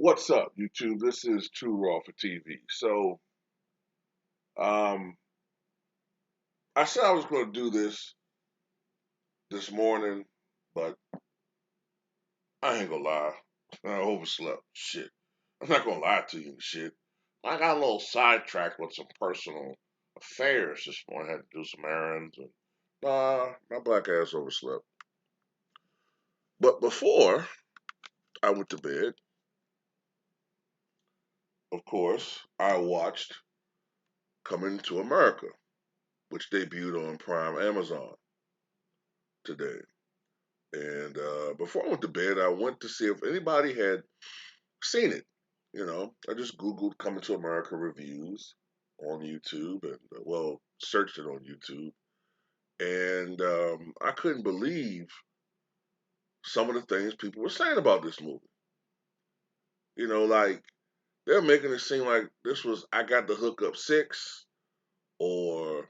What's up, YouTube? This is Too Raw for TV. Um, I said I was going to do this morning, but I ain't gonna lie. I overslept. Shit. I'm not gonna lie to you and shit. I got a little sidetracked with some personal affairs this morning. I had to do some errands and my black ass overslept. But before I went to bed, of course, I watched Coming to America, which debuted on Prime Amazon today. And before I went to bed, I went to see if anybody had seen it. I just Googled Coming to America reviews on YouTube and, searched it on YouTube. And I couldn't believe some of the things people were saying about this movie. Like they're making it seem like this was I Got the Hookup 6 or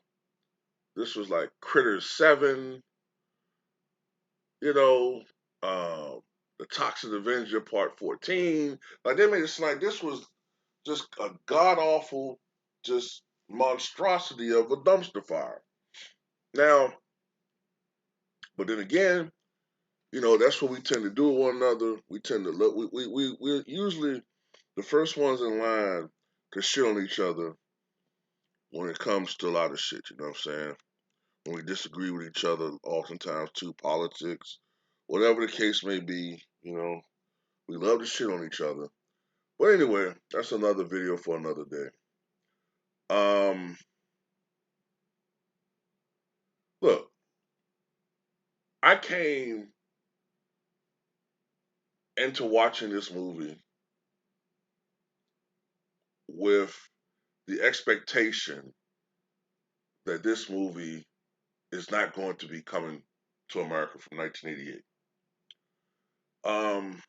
this was like Critters 7, you know, uh, the Toxic Avenger Part 14. Like they made it seem like this was just a god awful, just monstrosity of a dumpster fire. Now, but then again, that's what we tend to do with one another. We tend to look. We're usually the first ones in line to shit on each other when it comes to a lot of shit. You know what I'm saying? When we disagree with each other, oftentimes too, politics, whatever the case may be. We love to shit on each other. But anyway, that's another video for another day. Um, Look, I came into watching this movie with the expectation that this movie is not going to be coming to America from 1988. Um,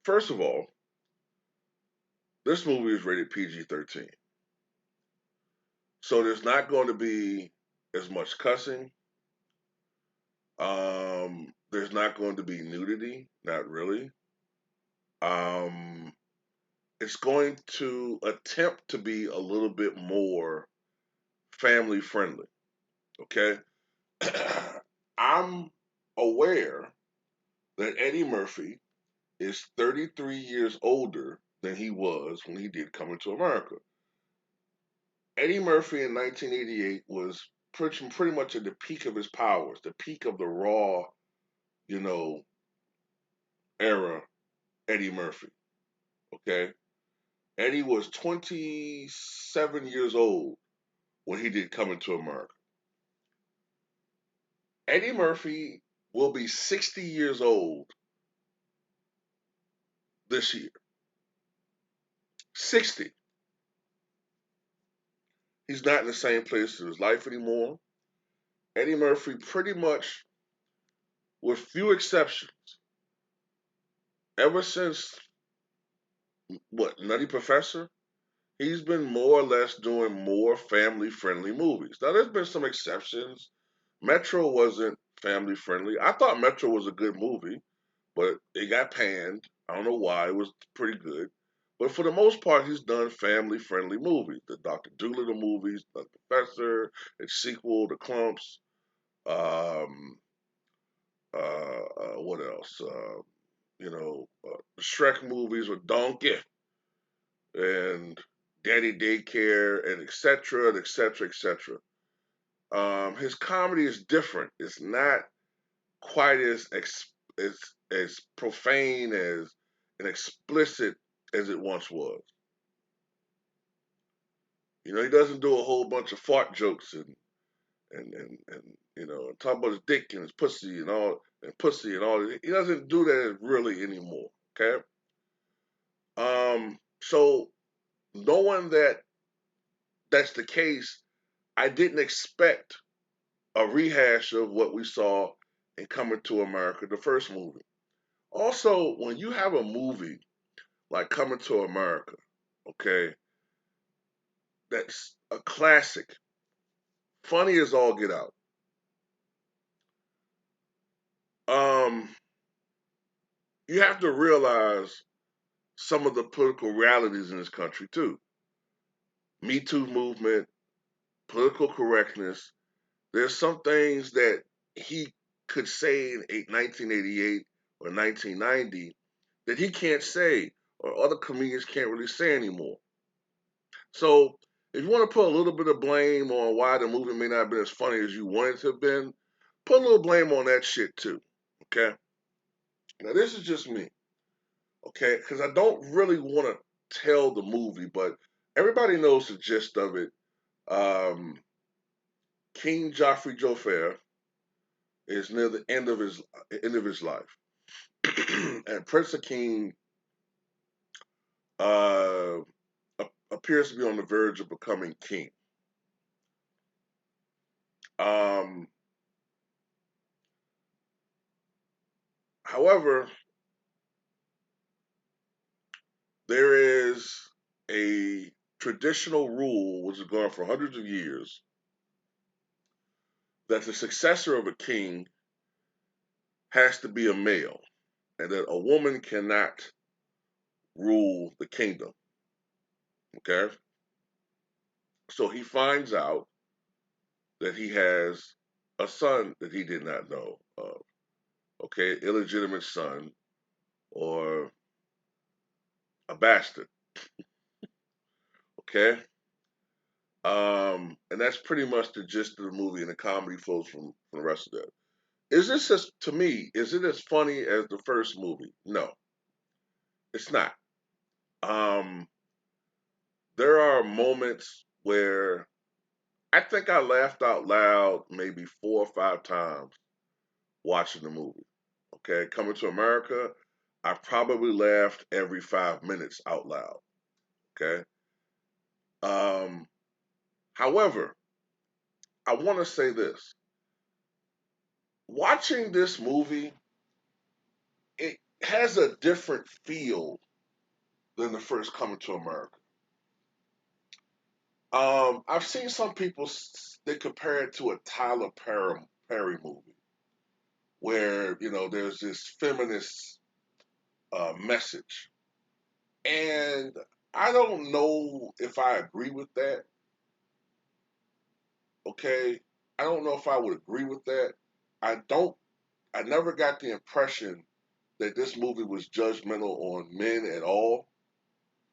First of all, this movie is rated PG-13. So there's not going to be as much cussing. There's not going to be nudity, not really. Um, it's going to attempt to be a little bit more family friendly. Okay. I'm aware that Eddie Murphy is 33 years older than he was when he did Coming to America. Eddie Murphy in 1988 was pretty much at the peak of his powers, the peak of the raw, you know, era Eddie Murphy. Okay. Eddie was 27 years old when he did Coming to America. Eddie Murphy will be 60 years old this year. 60. He's not in the same place in his life anymore. Eddie Murphy, pretty much, with few exceptions, ever since Nutty Professor, he's been more or less doing more family friendly movies. Now, there's been some exceptions. Metro wasn't family friendly. I thought Metro was a good movie, but it got panned. I don't know why. It was pretty good. But for the most part, he's done family friendly movies. The Dr. Doolittle movies, The Professor, its sequel, The Clumps. Um, what else? The Shrek movies with Donkey and Daddy Daycare and etc. and etc. etc. His comedy is different. It's not quite as as profane as and explicit as it once was. He doesn't do a whole bunch of fart jokes and talk about his dick and his pussy and all and pussy and all. He doesn't do that really anymore. Okay. So knowing that that's the case, I didn't expect a rehash of what we saw in Coming to America, the first movie. Also, when you have a movie like Coming to America, okay, that's a classic, funny as all get out. Um, you have to realize some of the political realities in this country too. Me Too movement, political correctness. There's some things that he could say in 1988 or 1990 that he can't say, or other comedians can't really say anymore. So if you want to put a little bit of blame on why the movie may not have been as funny as you wanted it to have been, put a little blame on that shit too. Okay. Now this is just me. Okay, because I don't really want to tell the movie, but everybody knows the gist of it. Um, King Joffrey Joffre is near the end of his life, and Prince Akeem uh, appears to be on the verge of becoming king. Um, However, there is a traditional rule which has gone for hundreds of years that the successor of a king has to be a male, and that a woman cannot rule the kingdom. Okay, so he finds out that he has a son that he did not know of. Okay, illegitimate son or a bastard. Okay, and that's pretty much the gist of the movie, and the comedy flows from the rest of that. Is this as to me? Is it as funny as the first movie? No, it's not. Um, there are moments where I think I laughed out loud maybe 4 or 5 times watching the movie. Okay, Coming to America, I probably laughed every 5 minutes out loud. Okay. Um, However, I want to say this: watching this movie, it has a different feel than the first Coming to America. I've seen some people they compare it to a Perry movie, where there's this feminist message, and I don't know if I agree with that. Okay, I don't know if I would agree with that. I don't. I never got the impression that this movie was judgmental on men at all.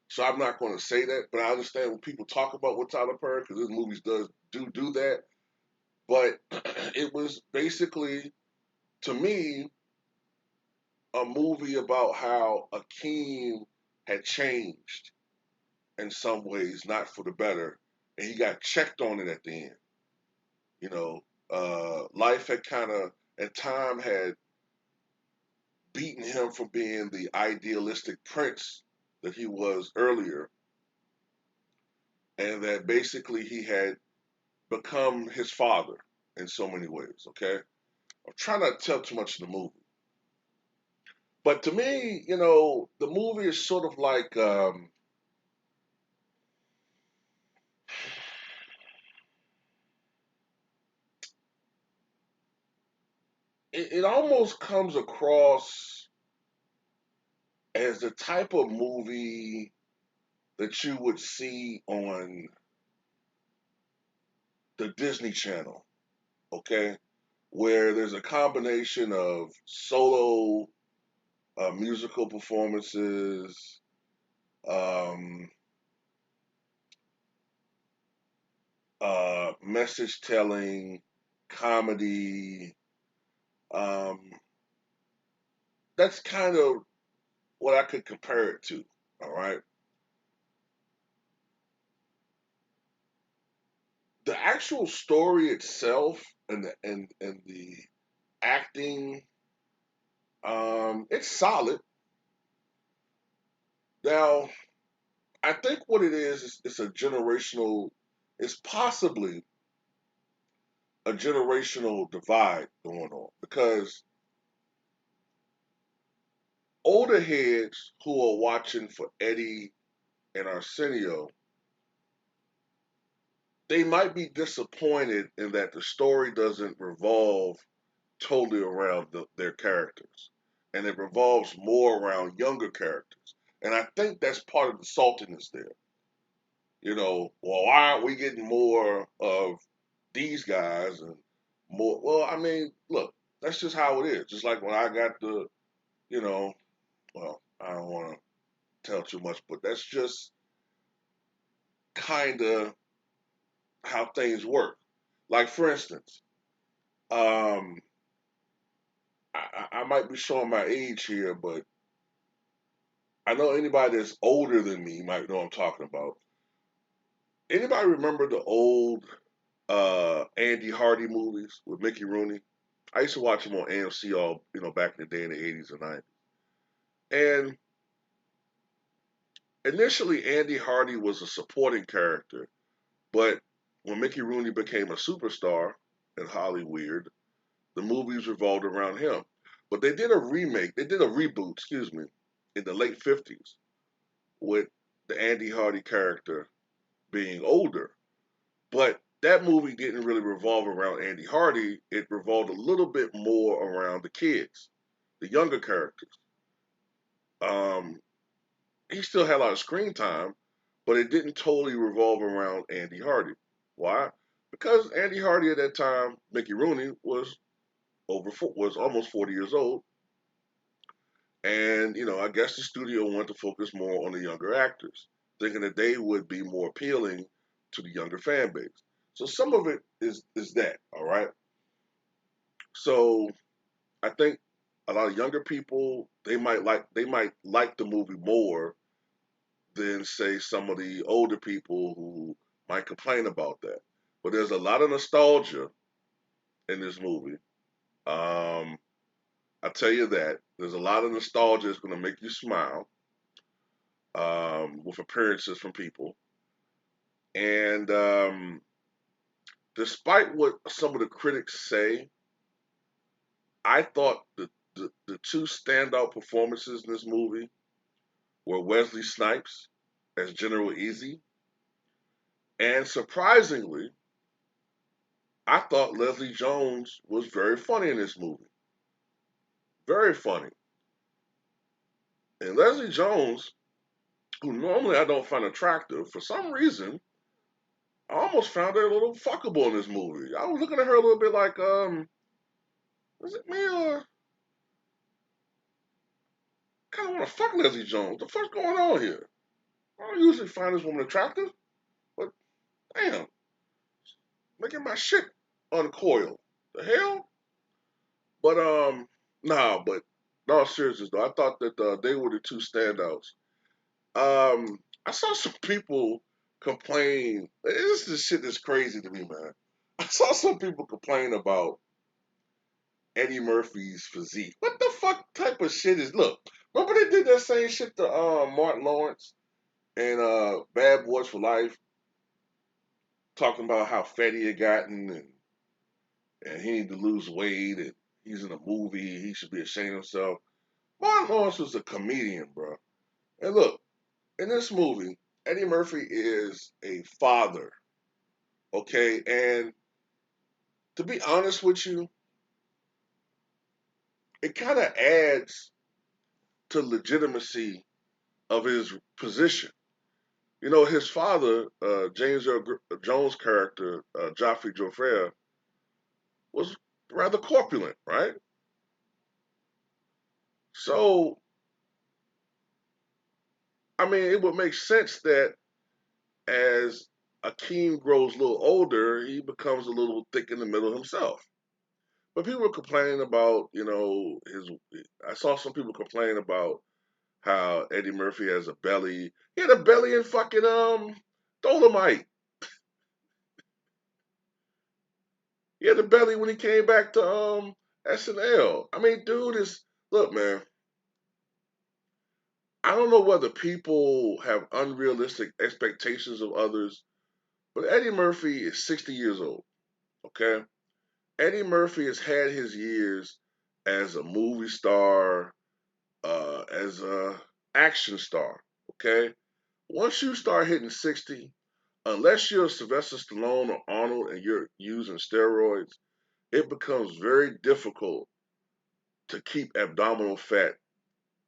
So I'm not going to say that, but I understand when people talk about what Tyler Perry, because this movie does do that. But it was basically, to me, a movie about how Akeem had changed in some ways, not for the better, and he got checked on it at the end. Life had kind of, at time, had beaten him from being the idealistic prince that he was earlier, and that basically he had become his father in so many ways. Okay, I'm trying not to tell too much of the movie, but to me, the movie is sort of like it almost comes across as the type of movie that you would see on the Disney Channel. Okay, where there's a combination of solo musical performances, um, message telling, comedy. Um, that's kind of what I could compare it to. All right. The actual story itself and the acting, it's solid. Now, I think what it is it's a generational, it's possibly a generational divide going on because older heads who are watching for Eddie and Arsenio, they might be disappointed in that the story doesn't revolve totally around their characters. and it revolves more around younger characters. And I think that's part of the saltiness there. Well, why aren't we getting more of these guys and more? Well, I mean, look, that's just how it is. Just like when I got you know, well, I don't want to tell too much, but that's just kind of how things work. Like, for instance, um, I might be showing my age here, but I know anybody that's older than me might know what I'm talking about. Anybody remember the old Andy Hardy movies with Mickey Rooney? I used to watch them on AMC all back in the day in the 80s and 90s. And initially, Andy Hardy was a supporting character, but when Mickey Rooney became a superstar in Hollywood, the movies revolved around him. But they did a remake, they did a reboot, excuse me, in the late 50s with the Andy Hardy character being older. But that movie didn't really revolve around Andy Hardy. It revolved a little bit more around the kids, the younger characters. Um, he still had a lot of screen time, but it didn't totally revolve around Andy Hardy. Why? Because Andy Hardy at that time, Mickey Rooney was almost 40 years old, and I guess the studio wanted to focus more on the younger actors, thinking that they would be more appealing to the younger fan base. So some of it is that, all right. So I think a lot of younger people they might like the movie more than say some of the older people who might complain about that. But there's a lot of nostalgia in this movie. Um, I tell you that there's a lot of nostalgia that's going to make you smile with appearances from people. And despite what some of the critics say, I thought the two standout performances in this movie were Wesley Snipes as General Easy, and surprisingly, I thought Leslie Jones was very funny in this movie. Very funny. And Leslie Jones, who normally I don't find attractive, for some reason, I almost found her a little fuckable in this movie. I was looking at her a little bit like, is it me or kind of want to fuck Leslie Jones? The fuck's going on here? I don't usually find this woman attractive, but damn, making my shit uncoil. The hell? But nah. But in all seriousness though, I thought that they were the two standouts. I saw some people complain. This is shit that's crazy to me, man. I saw some people complain about Eddie Murphy's physique. What the fuck type of shit is? Look, remember they did that same shit to Martin Lawrence and Bad Boys for Life, talking about how fat he had gotten and he needed to lose weight and he's in a movie, he should be ashamed of himself. Martin Lawrence was a comedian, bro. And look, in this movie, Eddie Murphy is a father, okay? And to be honest with you, it kind of adds to legitimacy of his position. His father, James Earl Jones' character, Joffrey Joffre, was rather corpulent, right? So, I mean, it would make sense that as Akeem grows a little older, he becomes a little thick in the middle himself. But people were complaining about, his. I saw some people complain about how Eddie Murphy has a belly. He had a belly in fucking Dolomite. He had a belly when he came back to SNL. I mean, dude is look, man. I don't know whether people have unrealistic expectations of others, but Eddie Murphy is 60 years old. Okay, Eddie Murphy has had his years as a movie star, as a action star. Okay, once you start hitting 60, unless you're Sylvester Stallone or Arnold and you're using steroids, it becomes very difficult to keep abdominal fat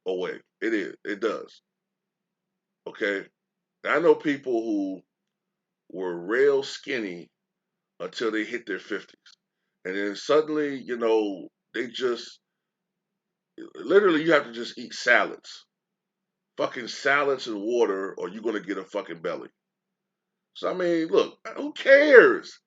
away. It is. It does. Okay. I know people who were real skinny until they hit their 50s. And then suddenly, they just literally you have to just eat salads. Fucking salads and water, or you're gonna get a fucking belly. So I mean, look, who cares?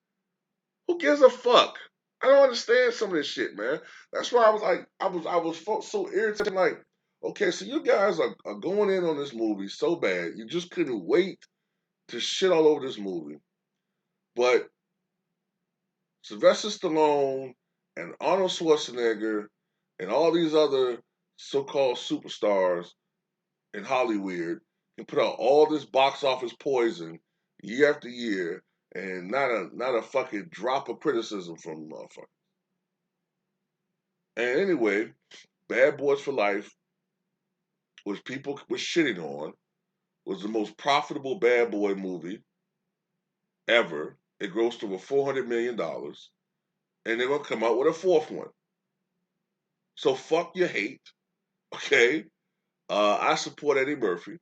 Who gives a fuck? I don't understand some of this shit, man. That's why I was like, I was so irritated. Like, okay, so you guys are going in on this movie so bad, you just couldn't wait to shit all over this movie. But Sylvester Stallone and Arnold Schwarzenegger and all these other so-called superstars in Hollywood can put out all this box office poison year after year, and not a fucking drop of criticism from motherfucker. And anyway, Bad Boys for Life, which people were shitting on, was the most profitable bad boy movie ever. It grossed over $400 million, and they're gonna come out with a fourth one. So fuck your hate, okay? I support Eddie Murphy.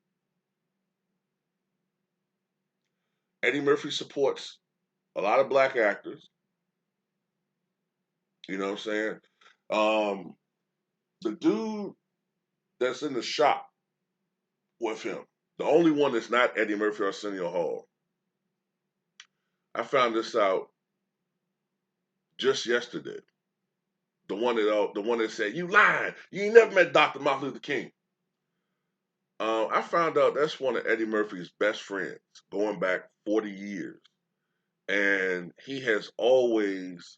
Eddie Murphy supports a lot of black actors. You know what I'm saying? Um, the dude that's in the shop with him, the only one that's not Eddie Murphy or Arsenio Hall. I found this out just yesterday. The one that said you lying, you ain't never met Dr. Martin Luther King. I found out that's one of Eddie Murphy's best friends, going back 40 years, and he has always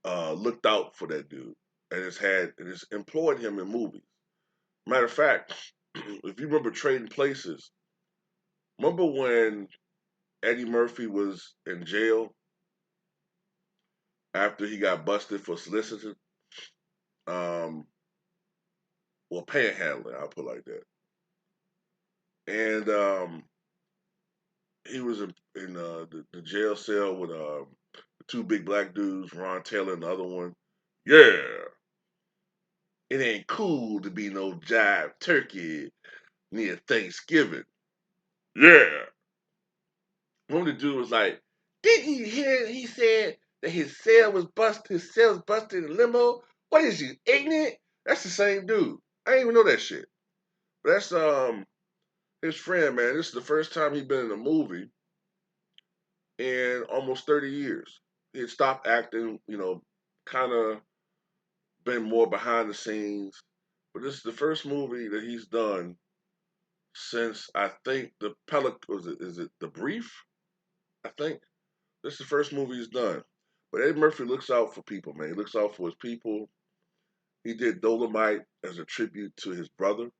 looked out for that dude, and has employed him in movies. Matter of fact, if you remember Trading Places, remember when Eddie Murphy was in jail after he got busted for soliciting, um, well, panhandling, I'll put it like that. And he was in the jail cell with two big black dudes, Ron Taylor and the other one. Yeah, it ain't cool to be no jive turkey near Thanksgiving. Yeah. One of the dude was like, didn't you hear he said that his cell was busted in a limo? What is you, ignorant? That's the same dude. I didn't even know that shit. But that's his friend, man. This is the first time he been in a movie in almost 30 years. He had stopped acting, kind of been more behind the scenes. But this is the first movie that he's done since I think the Pelic was it is it the Brief? I think this is the first movie he's done. But Eddie Murphy looks out for people, man. He looks out for his people. He did Dolomite as a tribute to his brother.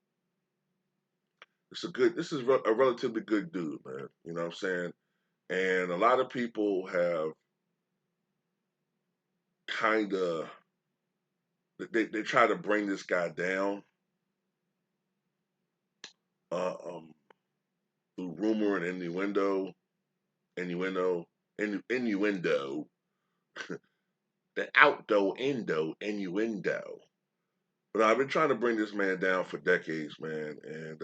This is a relatively good dude, man. You know what I'm saying? And a lot of people have kind of they try to bring this guy down uh, um, through rumor and innuendo, the outdo innuendo. But I've been trying to bring this man down for decades, man. And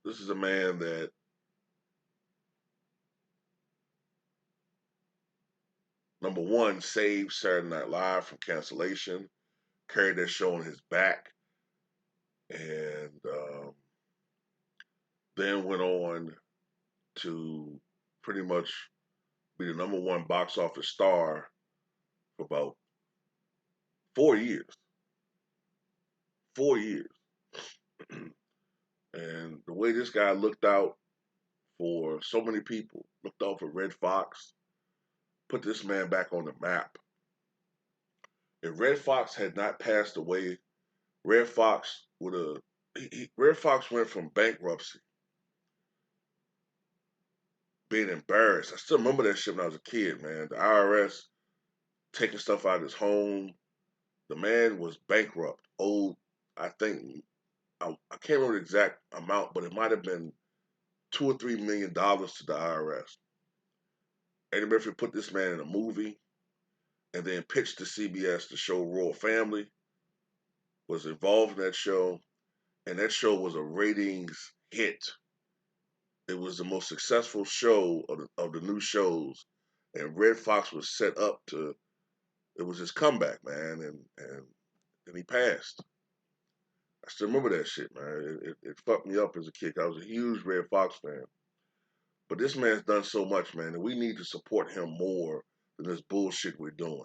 this is a man that number one saved Saturday Night Live from cancellation, carried that show on his back, and then went on to pretty much be the number one box office star for about 4 years. 4 years. And the way this guy looked out for so many people, looked out for Red Fox, put this man back on the map. If Red Fox had not passed away, Red Fox would have. Red Fox went from bankruptcy, being embarrassed. I still remember that shit when I was a kid, man. The IRS taking stuff out of his home. The man was bankrupt. Owed, I think, I can't remember the exact amount, but it might have been $2 or $3 million to the IRS. Eddie Murphy put this man in a movie. and then pitched to CBS to show Royal Family, was involved in that show, and that show was a ratings hit. It was the most successful show of the new shows, and Red Fox was set up to. It was his comeback, man, and then he passed. I still remember that shit, man. It fucked me up as a kid. I was a huge Red Fox fan, but this man's done so much, man, and we need to support him more than this bullshit we're doing.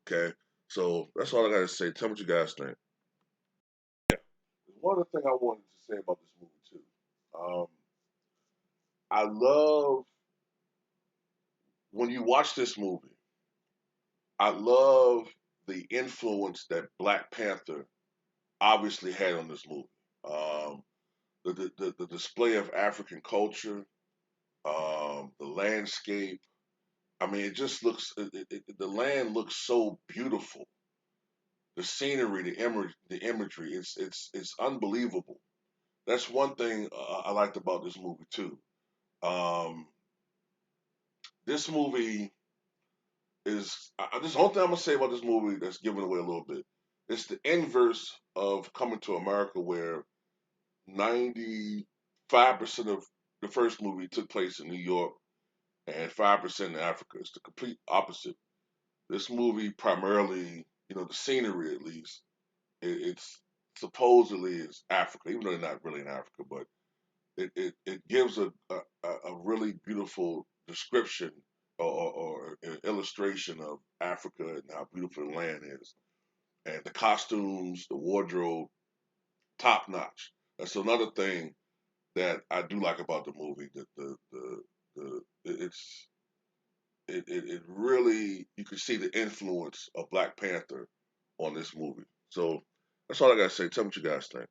Okay, so that's all I gotta say. Tell me what you guys think. One other thing I wanted to say about this movie too. Um, I love when you watch this movie. I love the influence that Black Panther obviously had on this movie. Um, the display of African culture, the landscape. I mean, it just looks. The land looks so beautiful. The scenery, the imagery. It's unbelievable. That's one thing I liked about this movie too. Um, this movie this whole thing I'm gonna say about this movie that's giving away a little bit. It's the inverse of Coming to America, where 95% of the first movie took place in New York and 5% in Africa. It's the complete opposite. This movie primarily, the scenery at least, it's supposedly is Africa, even though they're not really in Africa, but it gives a really beautiful description or an illustration of Africa and how beautiful the land is. And the costumes, the wardrobe, top notch. That's another thing that I do like about the movie. That the it really you can see the influence of Black Panther on this movie. So that's all I gotta say. Tell me what you guys think.